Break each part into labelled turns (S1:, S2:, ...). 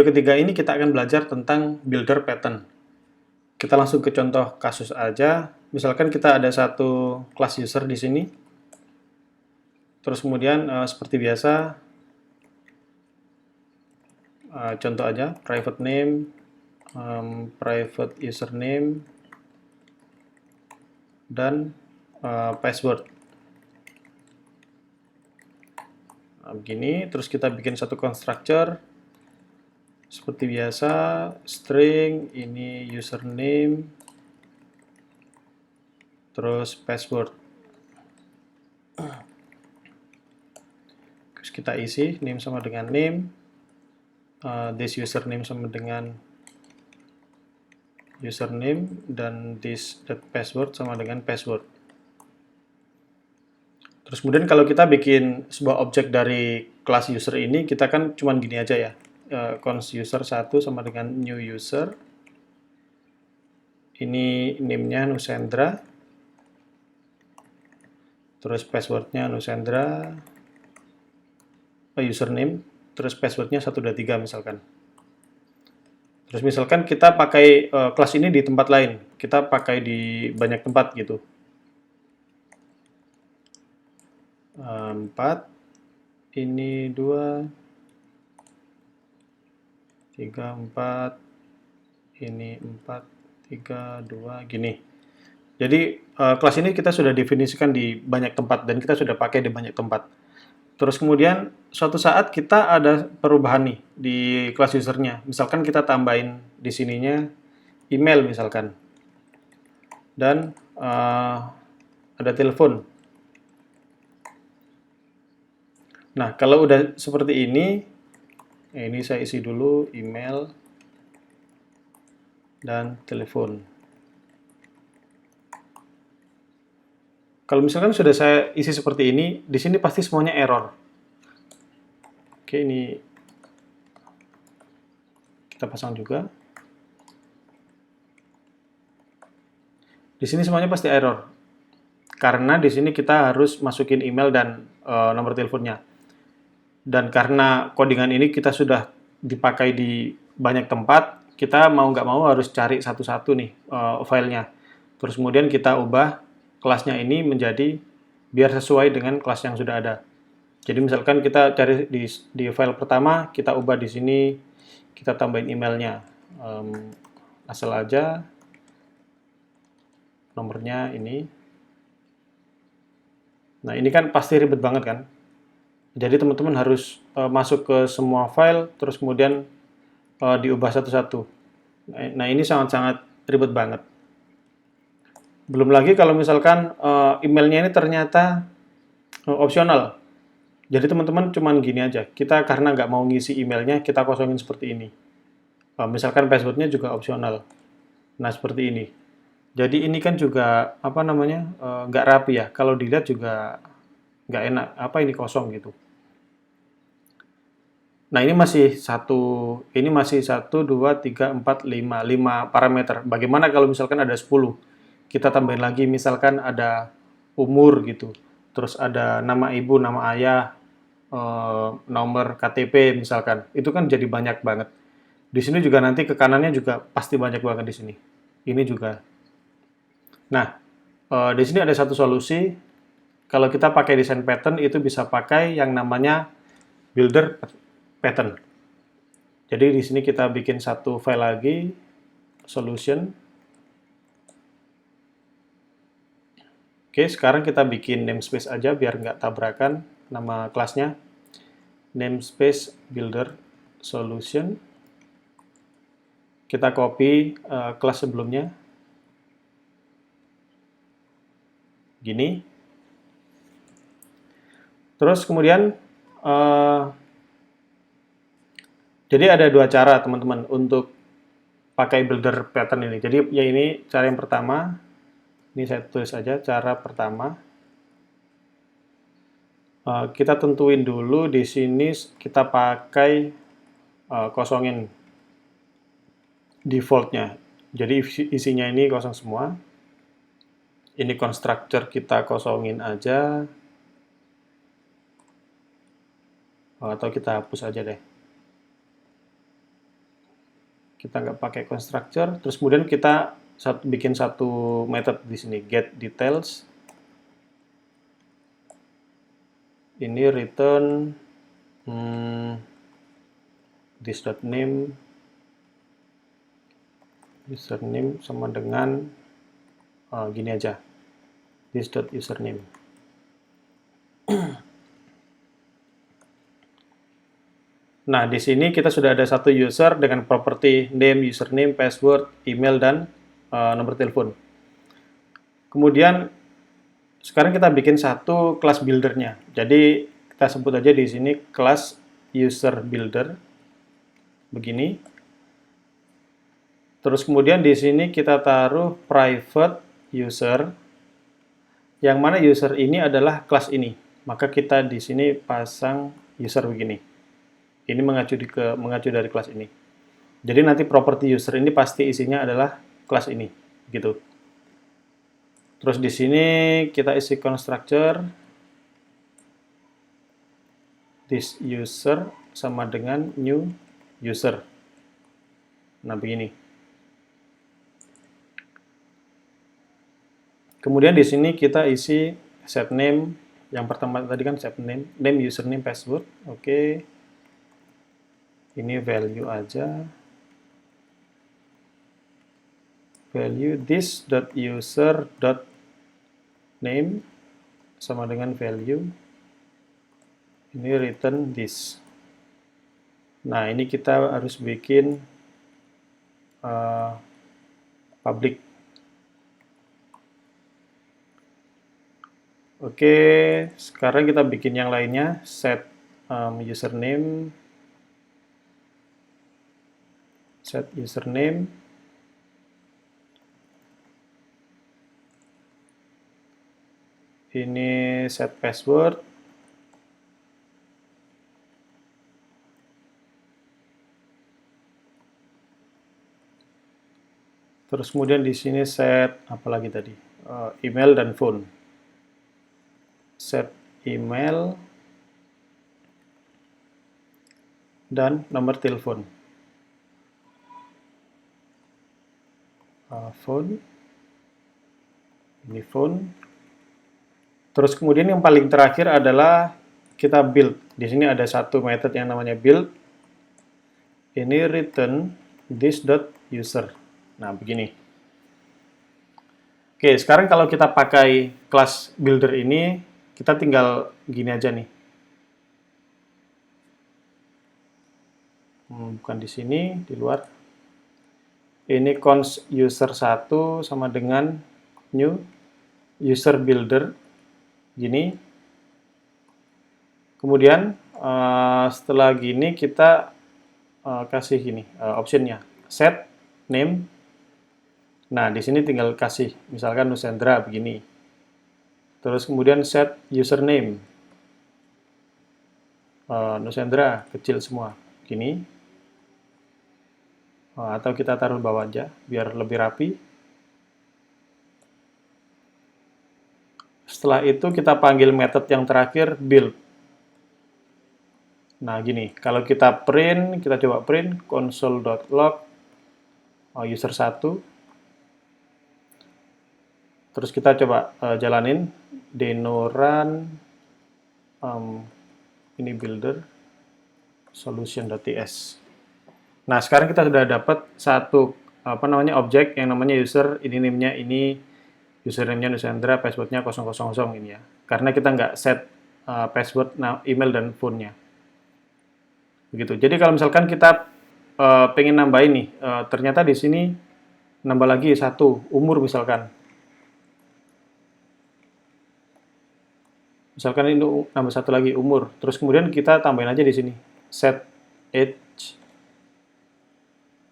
S1: Video ketiga ini kita akan belajar tentang builder pattern. Kita langsung ke contoh kasus aja. Misalkan kita ada satu kelas user di sini. Terus kemudian seperti biasa, contoh aja, private name, private username, dan password. Nah, begini, terus kita bikin satu constructor. Seperti biasa, string, ini username, terus password. Terus kita isi, name sama dengan name, this username sama dengan username, dan this password sama dengan password. Terus kemudian kalau kita bikin sebuah objek dari kelas user ini, kita kan cuman gini aja ya. Const user 1 sama dengan new user. Ini name-nya Nusendra. Terus password-nya Nusendra. Username. Terus password-nya 123 misalkan. Terus misalkan kita pakai kelas ini di tempat lain. Kita pakai di banyak tempat gitu. 4. Ini 2. 3, 4, ini 4, 3, 2, gini. Jadi kelas ini kita sudah definisikan di banyak tempat dan kita sudah pakai di banyak tempat. Terus kemudian suatu saat kita ada perubahan nih di kelas usernya. Misalkan kita tambahin di sininya email misalkan. Dan ada telepon. Nah, kalau udah seperti ini saya isi dulu email dan telepon. Kalau misalkan sudah saya isi seperti ini, di sini pasti semuanya error. Oke, ini kita pasang juga. Di sini semuanya pasti error. Karena di sini kita harus masukin email dan nomor teleponnya. Dan karena codingan ini kita sudah dipakai di banyak tempat, kita mau nggak mau harus cari satu-satu nih filenya. Terus kemudian kita ubah kelasnya ini menjadi biar sesuai dengan kelas yang sudah ada. Jadi misalkan kita cari di file pertama, kita ubah di sini, kita tambahin emailnya. Asal aja nomornya ini. Nah ini kan pasti ribet banget kan? Jadi teman-teman harus masuk ke semua file, terus kemudian diubah satu-satu. Nah ini sangat-sangat ribet banget. Belum lagi kalau misalkan emailnya ini ternyata opsional. Jadi teman-teman cuman gini aja, kita karena nggak mau ngisi emailnya, kita kosongin seperti ini. Misalkan passwordnya juga opsional. Nah seperti ini. Jadi ini kan juga apa namanya nggak rapi ya. Kalau dilihat juga nggak enak. Apa ini kosong gitu. Nah ini masih 1, 2, 3, 4, 5 parameter. Bagaimana kalau misalkan ada 10? Kita tambahin lagi misalkan ada umur gitu. Terus ada nama ibu, nama ayah, nomor KTP misalkan. Itu kan jadi banyak banget. Di sini juga nanti ke kanannya juga pasti banyak banget di sini. Ini juga. Nah, di sini ada satu solusi. Kalau kita pakai desain pattern itu bisa pakai yang namanya builder pattern. Jadi di sini kita bikin satu file lagi, solution. Oke, sekarang kita bikin namespace aja biar nggak tabrakan nama kelasnya. Namespace builder solution. Kita copy kelas sebelumnya. Gini. Terus kemudian jadi ada dua cara teman-teman untuk pakai builder pattern ini. Jadi ya ini cara yang pertama. Ini saya tulis aja cara pertama. Kita tentuin dulu di sini kita pakai kosongin defaultnya. Jadi isinya ini kosong semua. Ini constructor kita kosongin aja. Atau kita hapus aja deh. Kita nggak pakai constructor. Terus kemudian kita bikin satu method di sini, get details. Ini return this.name, username sama dengan gini aja, this.username. Nah, di sini kita sudah ada satu user dengan properti name, username, password, email, dan nomor telepon. Kemudian, sekarang kita bikin satu kelas buildernya. Jadi, kita sebut aja di sini kelas user builder. Begini. Terus kemudian di sini kita taruh private user, yang mana user ini adalah kelas ini. Maka kita di sini pasang user begini. Ini mengacu dari kelas ini. Jadi nanti properti user ini pasti isinya adalah kelas ini, gitu. Terus di sini kita isi constructor this user sama dengan new user. Nah, begini. Kemudian di sini kita isi set name. Yang pertama tadi kan set name, username, password. Oke. Ini value aja. Value this.user.name sama dengan value. Ini return this. Nah, ini kita harus bikin public. Oke, sekarang kita bikin yang lainnya. Set username. Set username. Ini set password. Terus kemudian di sini set apa lagi tadi? Email dan phone. Set email dan nomor telepon. Phone. Ini phone. Terus kemudian yang paling terakhir adalah kita build. Di sini ada satu method yang namanya build. Ini return this.user. Nah, begini. Oke, sekarang kalau kita pakai kelas builder ini, kita tinggal gini aja nih. Bukan di sini, di luar. Ini const user 1 sama dengan new user builder. Gini. Kemudian, setelah gini, kita kasih gini, optionnya. Set name. Nah, di sini tinggal kasih, misalkan Nusendra begini. Terus kemudian set username. Nusendra, kecil semua. Gini. Atau kita taruh bawah aja, biar lebih rapi. Setelah itu kita panggil method yang terakhir, build. Nah, gini. Kalau kita print, kita coba print, console.log, user 1. Terus kita coba jalanin deno run ini builder solution.ts. Nah, sekarang kita sudah dapat satu objek yang namanya user, ini name-nya ini, username-nya Nusendra, password-nya 000 ini ya. Karena kita nggak set password, email dan phone-nya. Begitu. Jadi kalau misalkan kita pengen nambahin nih, ternyata di sini nambah lagi satu, umur misalkan. Misalkan ini nambah satu lagi, umur. Terus kemudian kita tambahin aja di sini. Set age,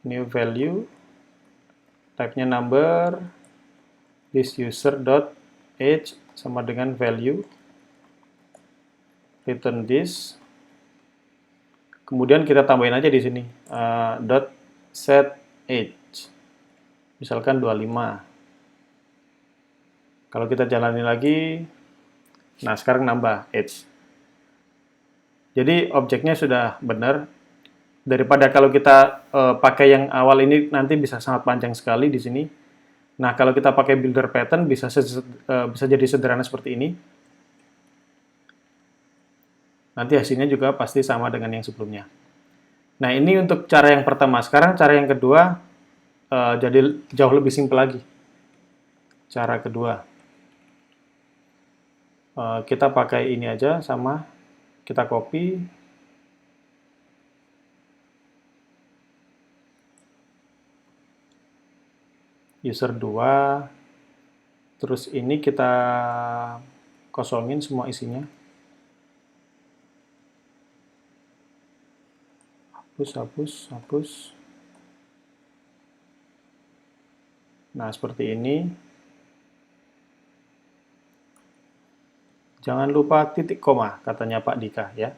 S1: new value, type-nya number, this user.age sama dengan value, return this. Kemudian kita tambahin aja di sini, dot set age. Misalkan 25. Kalau kita jalani lagi, nah sekarang nambah age. Jadi objeknya sudah benar. Daripada kalau kita pakai yang awal ini nanti bisa sangat panjang sekali di sini. Nah, kalau kita pakai builder pattern bisa jadi sederhana seperti ini. Nanti hasilnya juga pasti sama dengan yang sebelumnya. Nah, ini untuk cara yang pertama. Sekarang cara yang kedua jadi jauh lebih simpel lagi. Cara kedua, kita pakai ini aja sama, kita copy, user 2, terus ini kita kosongin semua isinya. Hapus. Nah, seperti ini. Jangan lupa titik koma, katanya Pak Dika ya.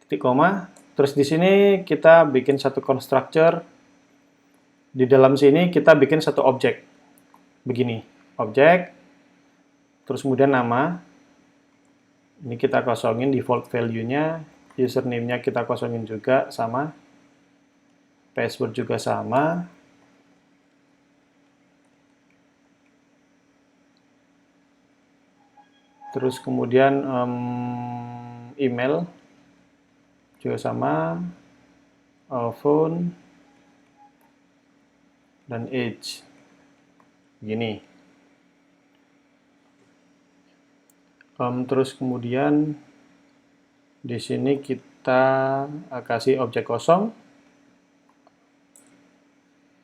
S1: Titik koma, terus di sini kita bikin satu constructor. Di dalam sini kita bikin satu objek. Begini, objek, terus kemudian nama. Ini kita kosongin default value-nya, username-nya kita kosongin juga sama. Password juga sama. Terus kemudian email juga sama, phone, dan age. Gini. Terus kemudian di sini kita kasih objek kosong.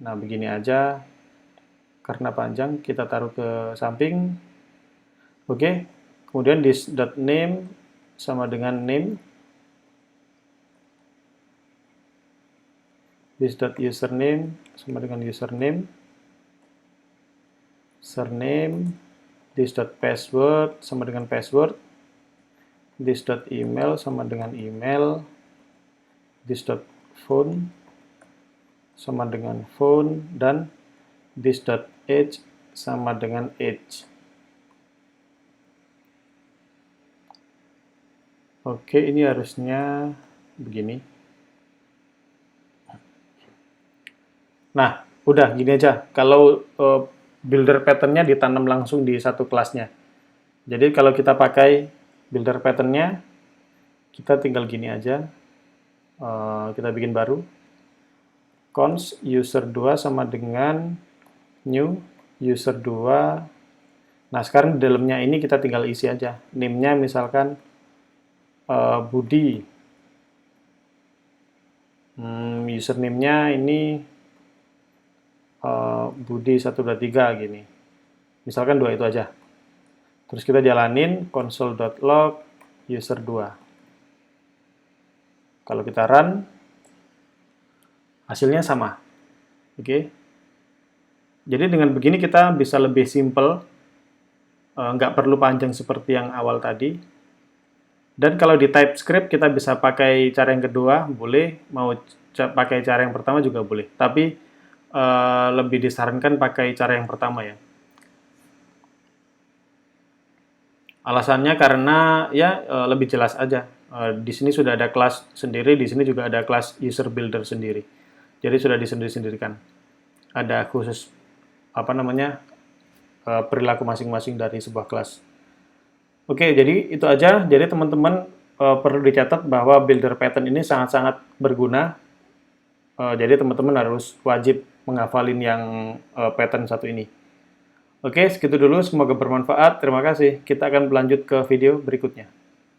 S1: Nah, begini aja. Karena panjang, kita taruh ke samping. Oke. Kemudian this.name sama dengan name. This.username sama dengan username. Surname. This.password sama dengan password. This.email sama dengan email. This.phone sama dengan phone. Dan this.age sama dengan age. Oke, ini harusnya begini. Nah, udah gini aja. Kalau builder pattern-nya ditanam langsung di satu kelasnya. Jadi kalau kita pakai builder pattern-nya, kita tinggal gini aja. Kita bikin baru. Const user2 sama dengan new user2. Nah, sekarang di dalamnya ini kita tinggal isi aja. Name-nya misalkan Budi. Username-nya ini Budi 123 gini. Misalkan 2 itu aja. Terus kita jalanin console.log user2. Kalau kita run, hasilnya sama. Oke. Jadi dengan begini kita bisa lebih simple, nggak perlu panjang seperti yang awal tadi. Dan kalau di TypeScript kita bisa pakai cara yang kedua, boleh. Mau pakai cara yang pertama juga boleh. Tapi lebih disarankan pakai cara yang pertama ya. Alasannya karena ya lebih jelas aja. Di sini sudah ada kelas sendiri, di sini juga ada kelas user builder sendiri. Jadi sudah disendiri-sendirikan. Ada khusus perilaku masing-masing dari sebuah kelas. Oke, jadi itu aja. Jadi teman-teman perlu dicatat bahwa builder pattern ini sangat-sangat berguna. Jadi teman-teman harus wajib menghafalin yang pattern satu ini. Oke, segitu dulu. Semoga bermanfaat. Terima kasih. Kita akan berlanjut ke video berikutnya.